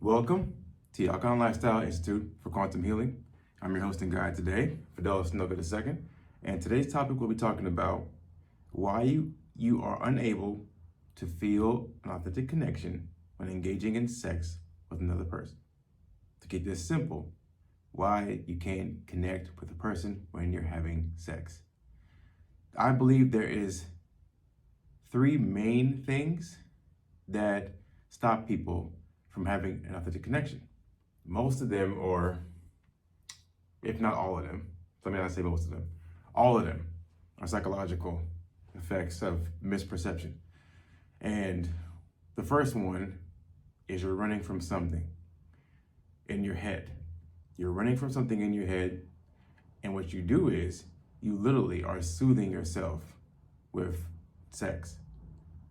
Welcome to the Alkalign Lifestyle Institute for Quantum Healing. I'm your host and guide today, Fidelis Noga II, and today's topic will be talking about why you are unable to feel an authentic connection when engaging in sex with another person. To keep this simple, why you can't connect with a person when you're having sex. I believe there is three main things that stop people from having an authentic connection. Most of them, or if not all of them, let me not say most of them, all of them are psychological effects of misperception. And the first one is you're running from something in your head. You're running from something in your head, and what you do is you literally are soothing yourself with sex.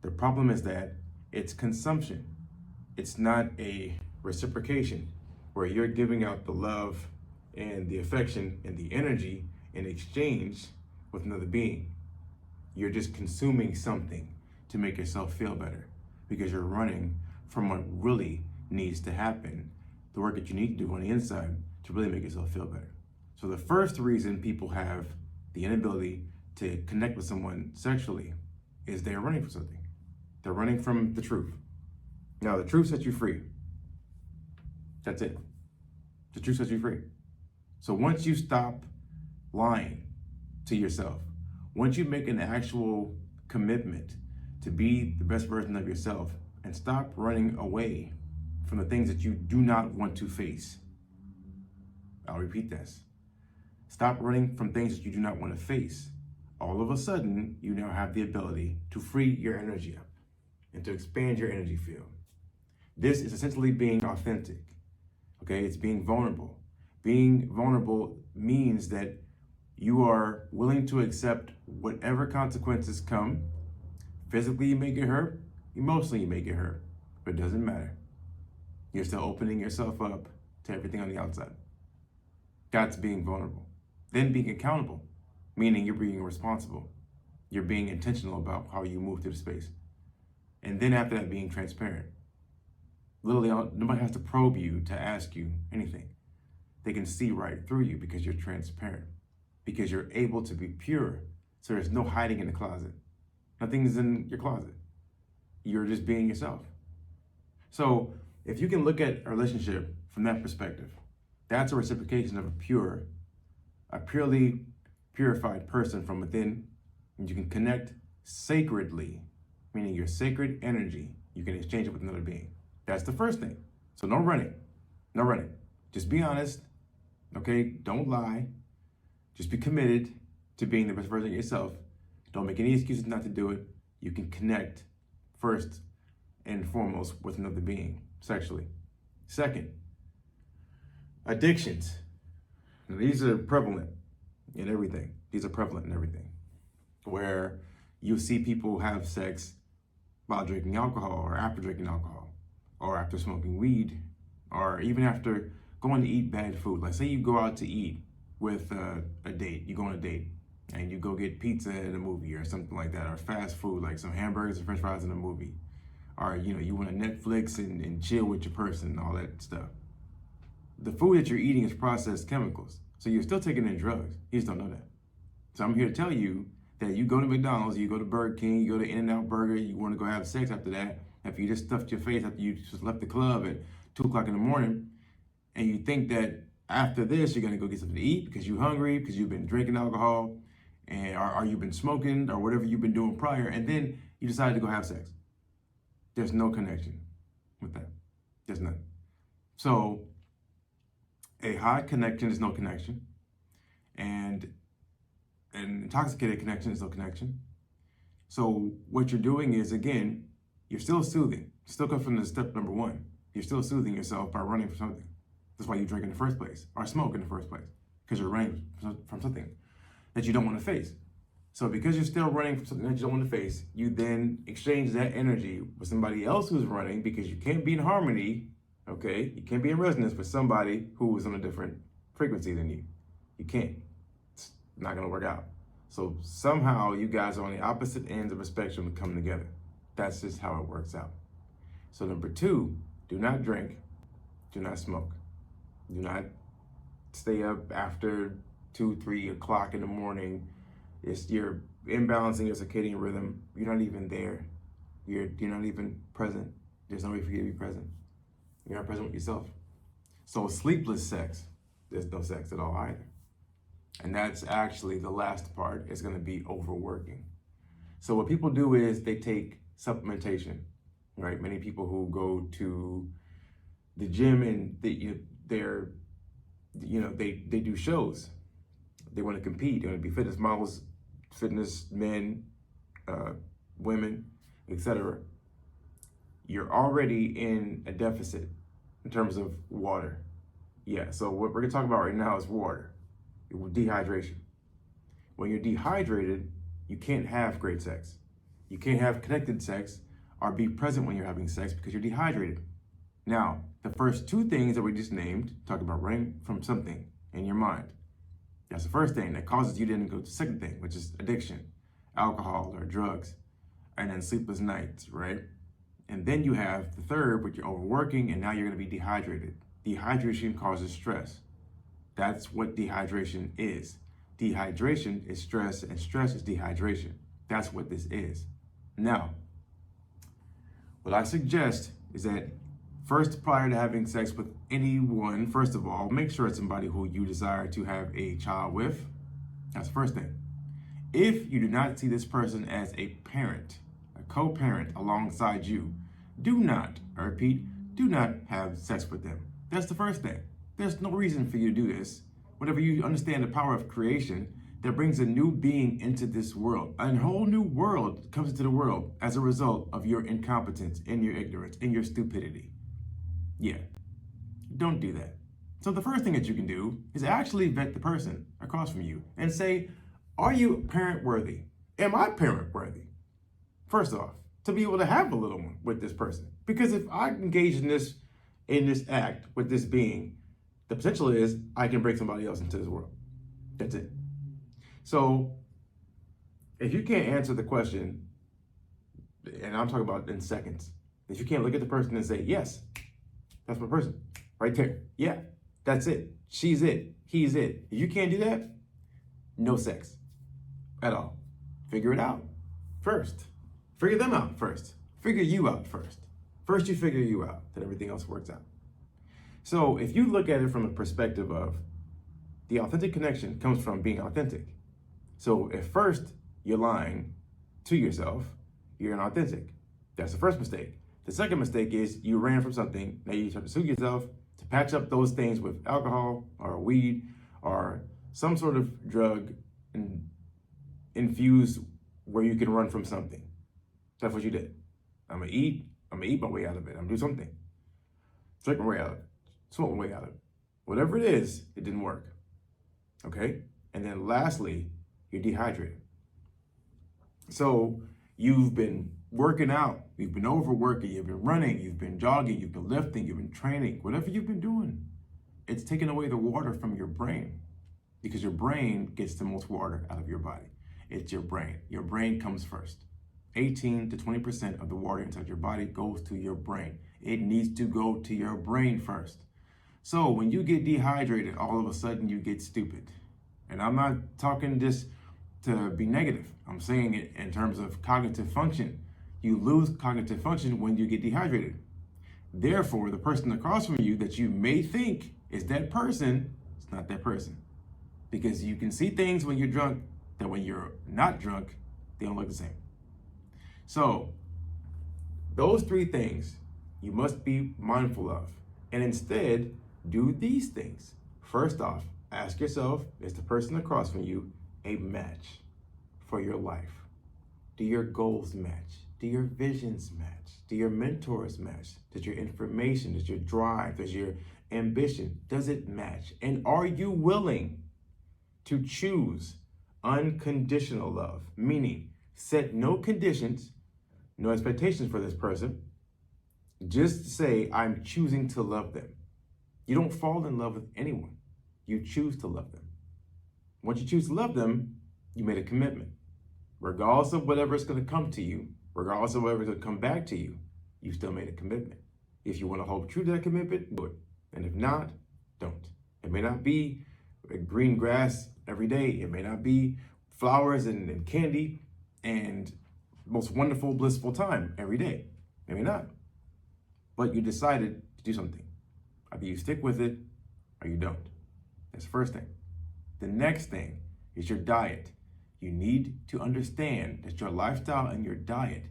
The problem is that it's consumption. It's not a reciprocation where you're giving out the love and the affection and the energy in exchange with another being. You're just consuming something to make yourself feel better because you're running from what really needs to happen, the work that you need to do on the inside to really make yourself feel better. So the first reason people have the inability to connect with someone sexually is they're running from something. They're running from the truth. Now, the truth sets you free. That's it. The truth sets you free. So once you stop lying to yourself, once you make an actual commitment to be the best version of yourself and stop running away from the things that you do not want to face. I'll repeat this. Stop running from things that you do not want to face. All of a sudden, you now have the ability to free your energy up and to expand your energy field. This is essentially being authentic, okay? It's being vulnerable. Being vulnerable means that you are willing to accept whatever consequences come. Physically, you may get hurt. Emotionally, you may get hurt, but it doesn't matter. You're still opening yourself up to everything on the outside. That's being vulnerable. Then being accountable, meaning you're being responsible. You're being intentional about how you move through the space. And then after that, being transparent. Literally, nobody has to probe you to ask you anything. They can see right through you because you're transparent, because you're able to be pure. So there's no hiding in the closet. Nothing's in your closet. You're just being yourself. So if you can look at a relationship from that perspective, that's a reciprocation of a purely purified person from within. And you can connect sacredly, meaning your sacred energy, you can exchange it with another being. That's the first thing. So no running. Just be honest, okay? Don't lie. Just be committed to being the best version of yourself. Don't make any excuses not to do it. You can connect first and foremost with another being sexually. Second, addictions. Now, these are prevalent in everything. Where you see people have sex while drinking alcohol or after drinking alcohol, or after smoking weed, or even after going to eat bad food. Like say you go out to eat with a date, you go on a date and you go get pizza in a movie or something like that, or fast food, like some hamburgers and french fries in a movie. Or you want to Netflix and chill with your person and all that stuff. The food that you're eating is processed chemicals. So you're still taking in drugs. You just don't know that. So I'm here to tell you that you go to McDonald's, you go to Burger King, you go to In-N-Out Burger, you want to go have sex after that, after you just stuffed your face, after you just left the club at 2 o'clock in the morning, and you think that after this, you're going to go get something to eat because you're hungry, because you've been drinking alcohol, or you've been smoking, or whatever you've been doing prior, and then you decide to go have sex. There's no connection with that. There's none. So a high connection is no connection, and an intoxicated connection is no connection. So what you're doing is, again, you're still soothing. Still comes from the step number one. You're still soothing yourself by running from something. That's why you drink in the first place, or smoke in the first place, because you're running from something that you don't want to face. So because you're still running from something that you don't want to face, you then exchange that energy with somebody else who's running, because you can't be in harmony, okay? You can't be in resonance with somebody who is on a different frequency than you. You can't. It's not going to work out. So somehow you guys are on the opposite ends of a spectrum coming together. That's just how it works out. So number two, do not drink Do not smoke. Do not stay up after 2, 3 o'clock in the morning. You're imbalancing your circadian rhythm. You're not even there. You're not even present. There's no way for you to be present. You're not present with yourself. So sleepless sex, there's no sex at all either. And that's actually the last part, is going to be overworking. So what people do is they take supplementation, right? Many people who go to the gym and they do shows. They want to compete. They want to be fitness models, fitness men, women, etc. You're already in a deficit in terms of water. Yeah, so what we're gonna talk about right now is water, dehydration. When you're dehydrated, you can't have great sex. You can't have connected sex or be present when you're having sex because you're dehydrated. Now, the first two things that we just named, talk about running from something in your mind. That's the first thing that causes you to then go to the second thing, which is addiction, alcohol or drugs, and then sleepless nights, right? And then you have the third, which you're overworking, and now you're gonna be dehydrated. Dehydration causes stress. That's what dehydration is. Dehydration is stress, and stress is dehydration. That's what this is. Now, what I suggest is that first, prior to having sex with anyone, first of all, make sure it's somebody who you desire to have a child with. That's the first thing. If you do not see this person as a parent, a co-parent alongside you, do not, I repeat, do not have sex with them. That's the first thing. There's no reason for you to do this. Whenever you understand the power of creation that brings a new being into this world, a whole new world comes into the world as a result of your incompetence and your ignorance and your stupidity. Yeah, don't do that. So the first thing that you can do is actually vet the person across from you and say, are you parent worthy? Am I parent worthy? First off, to be able to have a little one with this person. Because if I engage in this act with this being, the potential is I can bring somebody else into this world. That's it. So if you can't answer the question, and I'm talking about in seconds, if you can't look at the person and say, yes, that's my person right there. Yeah, that's it. She's it. He's it. If you can't do that, no sex at all. Figure it out first. Figure them out first. Figure you out first. First you figure you out, then everything else works out. So if you look at it from a perspective of the authentic connection comes from being authentic. So if first you're lying to yourself, you're inauthentic. That's the first mistake. The second mistake is you ran from something. Now you try to soothe yourself to patch up those things with alcohol or weed or some sort of drug infused where you can run from something. That's what you did. I'm gonna eat my way out of it. I'm gonna do something. Drink my way out of it. Smoke my way out of it. Whatever it is, it didn't work. Okay? And then lastly, you're dehydrated. So you've been working out, you've been overworking, you've been running, you've been jogging, you've been lifting, you've been training, whatever you've been doing, it's taking away the water from your brain because your brain gets the most water out of your body. It's your brain. Your brain comes first. 18 to 20% of the water inside your body goes to your brain. It needs to go to your brain first. So when you get dehydrated, all of a sudden you get stupid. And I'm not talking this to be negative. I'm saying it in terms of cognitive function. You lose cognitive function when you get dehydrated. Therefore, the person across from you that you may think is that person, it's not that person. Because you can see things when you're drunk that when you're not drunk, they don't look the same. So those three things you must be mindful of. And instead, do these things. First off, ask yourself, is the person across from you a match for your life? Do your goals match? Do your visions match? Do your mentors match? Does your information, does your drive, does your ambition, does it match? And are you willing to choose unconditional love? Meaning, set no conditions, no expectations for this person. Just say, I'm choosing to love them. You don't fall in love with anyone. You choose to love them. Once you choose to love them, you made a commitment. Regardless of whatever is going to come to you, regardless of whatever is going to come back to you, you still made a commitment. If you want to hold true to that commitment, do it. And if not, don't. It may not be green grass every day. It may not be flowers and candy and most wonderful, blissful time every day. Maybe not. But you decided to do something. Either you stick with it or you don't. That's the first thing. The next thing is your diet. You need to understand that your lifestyle and your diet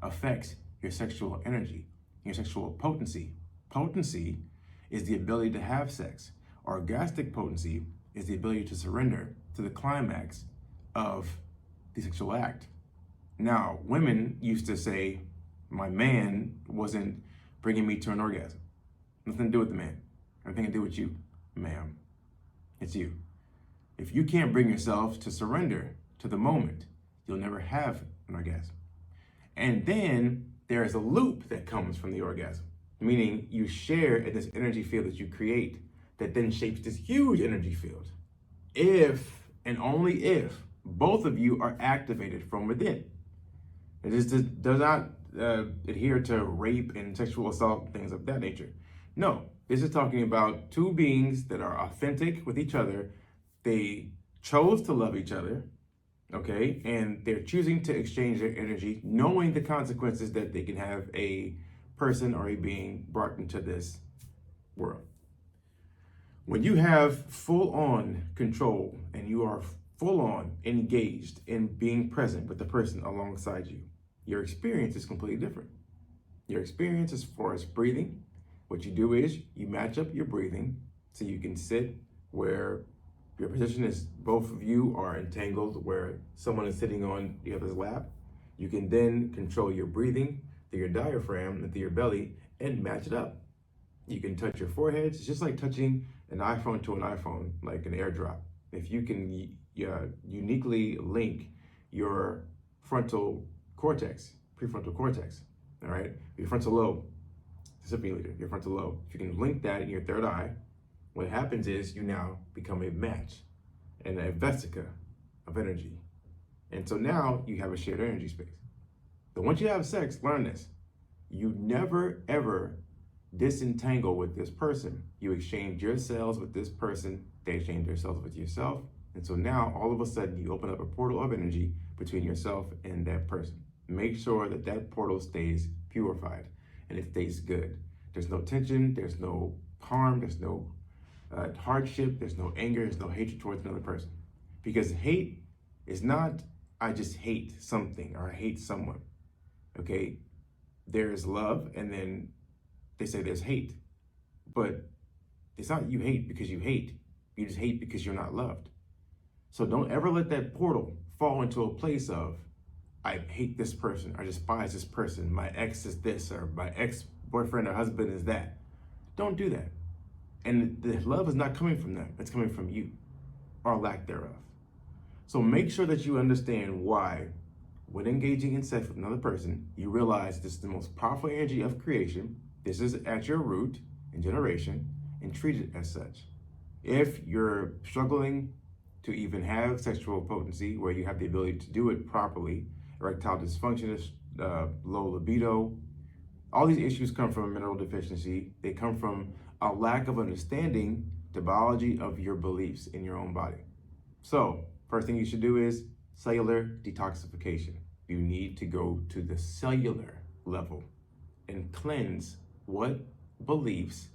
affects your sexual energy, your sexual potency. Potency is the ability to have sex. Orgastic potency is the ability to surrender to the climax of the sexual act. Now, women used to say, my man wasn't bringing me to an orgasm. Nothing to do with the man. Everything to do with you, ma'am. It's you. If you can't bring yourself to surrender to the moment, you'll never have an orgasm. And then there is a loop that comes from the orgasm, meaning you share in this energy field that you create that then shapes this huge energy field. If and only if both of you are activated from within. It just does not adhere to rape and sexual assault, things of that nature. No, this is talking about two beings that are authentic with each other. They chose to love each other, okay? And they're choosing to exchange their energy, knowing the consequences that they can have a person or a being brought into this world. When you have full-on control and you are full-on engaged in being present with the person alongside you, your experience is completely different. Your experience as far as breathing, what you do is you match up your breathing so you can sit where your position is both of you are entangled, where someone is sitting on the other's lap. You can then control your breathing through your diaphragm and through your belly and match it up. You can touch your foreheads. It's just like touching an iPhone to an iPhone, like an AirDrop. If you can uniquely link your frontal cortex, prefrontal cortex, all right, your frontal lobe, simulator, your frontal lobe. If you can link that in your third eye, what happens is you now become a match and a vesica of energy. And so now you have a shared energy space. So once you have sex, learn this. You never, ever disentangle with this person. You exchange your cells with this person, they exchange their cells with yourself. And so now all of a sudden you open up a portal of energy between yourself and that person. Make sure that that portal stays purified and it stays good. There's no tension, there's no harm, there's no hardship, there's no anger, there's no hatred towards another person. Because hate is not, I just hate something or I hate someone, okay? There's love and then they say there's hate. But it's not you hate because you hate, you just hate because you're not loved. So don't ever let that portal fall into a place of, I hate this person, I despise this person, my ex is this, or my ex-boyfriend or husband is that. Don't do that. And the love is not coming from them, it's coming from you, or lack thereof. So make sure that you understand why, when engaging in sex with another person, you realize this is the most powerful energy of creation, this is at your root and generation, and treat it as such. If you're struggling to even have sexual potency, where you have the ability to do it properly, erectile dysfunction, low libido, all these issues come from a mineral deficiency. They come from a lack of understanding the biology of your beliefs in your own body. So, first thing you should do is cellular detoxification. You need to go to the cellular level and cleanse what beliefs,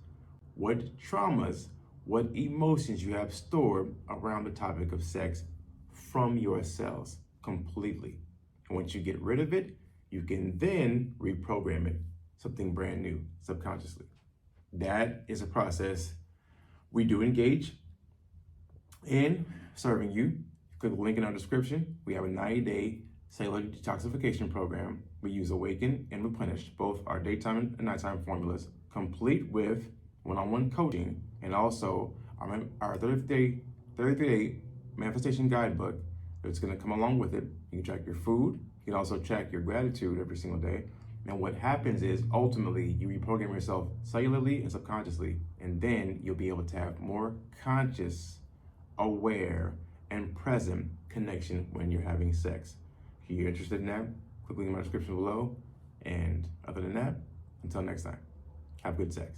what traumas, what emotions you have stored around the topic of sex from your cells completely. And once you get rid of it, you can then reprogram it, something brand new, subconsciously. That is a process we do engage in serving you. Click the link in our description. We have a 90-day cellular detoxification program. We use Awaken and Replenish, both our daytime and nighttime formulas, complete with one-on-one coaching, and also our 33-day manifestation guidebook that's going to come along with it. You can track your food. You can also track your gratitude every single day. And what happens is, ultimately, you reprogram yourself cellularly and subconsciously, and then you'll be able to have more conscious, aware, and present connection when you're having sex. If you're interested in that, click the link in my description below. And other than that, until next time, have good sex.